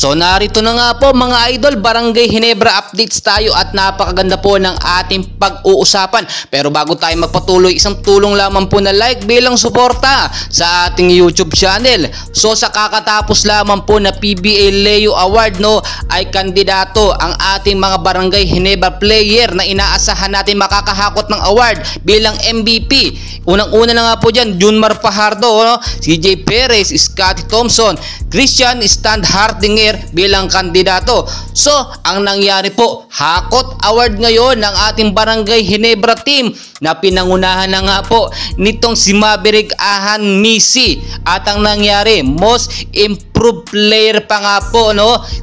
So narito na nga po mga idol, Barangay Ginebra updates tayo at napakaganda po ng ating pag-uusapan. Pero bago tayo magpatuloy, isang tulong lamang po na like bilang suporta sa ating YouTube channel. So sa kakatapos lamang po na PBA Leo Award ay kandidato ang ating mga Barangay Ginebra player na inaasahan natin makakahakot ng award bilang MVP. Unang-una na nga po dyan, Junmar Fajardo, CJ Perez, Scotty Thompson, Christian Stan Hardinger bilang kandidato. So, ang nangyari po, hakot award ngayon ng ating Barangay Ginebra team na pinangunahan na nga po nitong si Maverick Ahan Misi. At ang nangyari, most improved player pa nga po,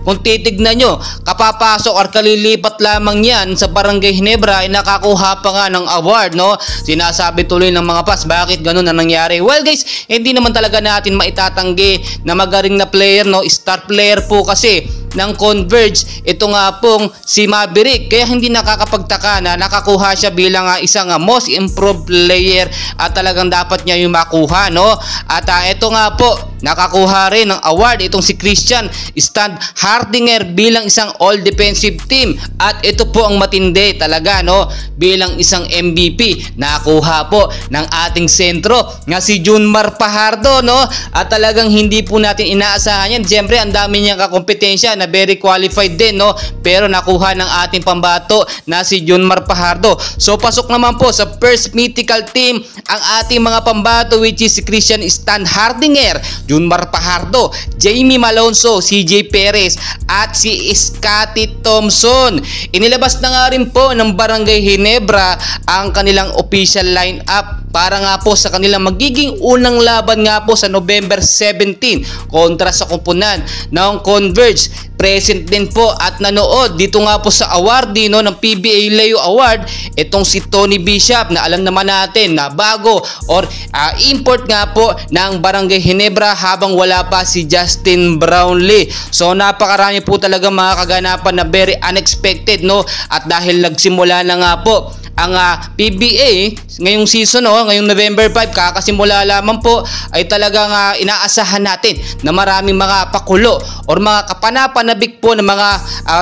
Kung titignan nyo, kapapasok or kalilipat lamang yan sa Barangay Ginebra ay nakakuha pa nga ng award, Sinasabi tuloy ng mga fans, bakit ganun ang nangyari? Well guys, hindi naman talaga natin maitatanggi na magaling na player, star player po kasi ng Converge ito nga pong si Maverick, kaya hindi nakakapagtaka na nakakuha siya bilang isang most improved player at talagang dapat niya yung makuha, At ito nga po, nakakuha rin ng award itong si Christian Stan Hardinger bilang isang all defensive team. At ito po ang matindi talaga, bilang isang MVP nakuha po ng ating sentro nga si Junmar Fajardo, At talagang hindi po natin inaasahan yan. Siyempre ang dami niyang kakompetensya na very qualified din, pero nakuha ng ating pambato na si Junmar Fajardo. So pasok naman po sa first mythical team ang ating mga pambato, which is si Christian Stan Hardinger, Junmar Fajardo, Jamie Malonzo, CJ Perez at si Scotty Thompson. Inilabas na nga rin po ng Barangay Ginebra ang kanilang official lineup para nga po sa kanilang magiging unang laban nga po sa November 17 kontra sa kumpunan ng Converge. Present din po at nanood dito nga po sa awardee ng PBA Leo Award itong si Tony Bishop na alam naman natin na bago or import nga po ng Barangay Ginebra habang wala pa si Justin Brownlee. So napakarami po talaga mga kaganapan na very unexpected, At dahil nagsimula na nga po ang PBA ngayong season, ngayong November 5, kakasimula lamang po, ay talagang inaasahan natin na maraming mga pakulo or mga kapanapanabik po ng mga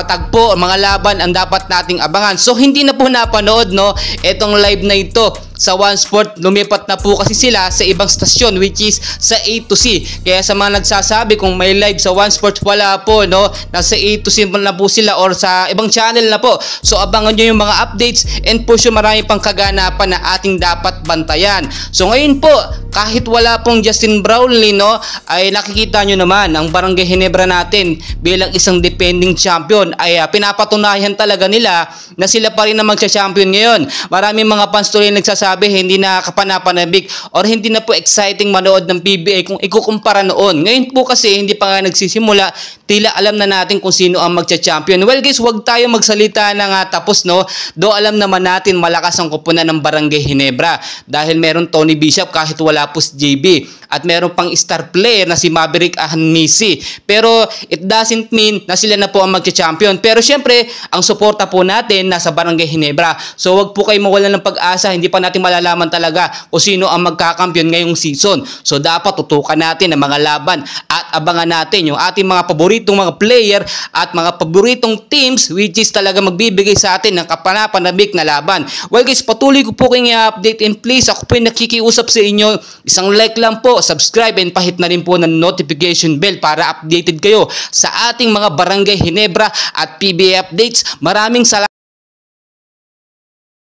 tagpo o mga laban ang dapat nating abangan. So hindi na po napanood itong live na ito sa One Sport. Lumipat na po kasi sila sa ibang stasyon, which is sa A to C. Kaya sa mga nagsasabi kung may live sa One Sport, wala po, nasa A to C na po sila or sa ibang channel na po. So abangan nyo yung mga updates and po marami pang kaganapan na ating dapat bantayan. So ngayon po, kahit wala pong Justin Brownlee, ay nakikita nyo naman ang Barangay Ginebra natin bilang isang defending champion ay pinapatunayan talaga nila na sila pa rin na magsa-champion ngayon. Maraming mga fans tuloy nagsasabi hindi na kapanapanabik or hindi na po exciting manood ng PBA kung ikukumpara noon. Ngayon po kasi hindi pa nga nagsisimula, tila alam na natin kung sino ang magsa-champion. Well guys, wag tayo magsalita na tapos, Do alam naman natin malakas ang kupunan ng Barangay Ginebra dahil meron Tony Bishop kahit wala po si JB at meron pang star player na si Maverick Ahan Misi. Pero it doesn't mean na sila na po ang magcha-champion. Pero syempre, ang suporta po natin nasa Barangay Ginebra. So wag po kayo mawalan ng pag-asa, hindi pa natin malalaman talaga kung sino ang magkakampiyon ngayong season. So dapat tutukan natin ang mga laban at abangan natin yung ating mga paboritong mga player at mga paboritong teams which is talaga magbibigay sa atin ng kapanapanabik na laban. Well guys, patuloy ko po kayong i-update and please, ako po yung nakikiusap sa inyo. Isang like lang po, subscribe and pahit na rin po ng notification bell para updated kayo sa ating mga Barangay Ginebra at PBA updates. Maraming salamat.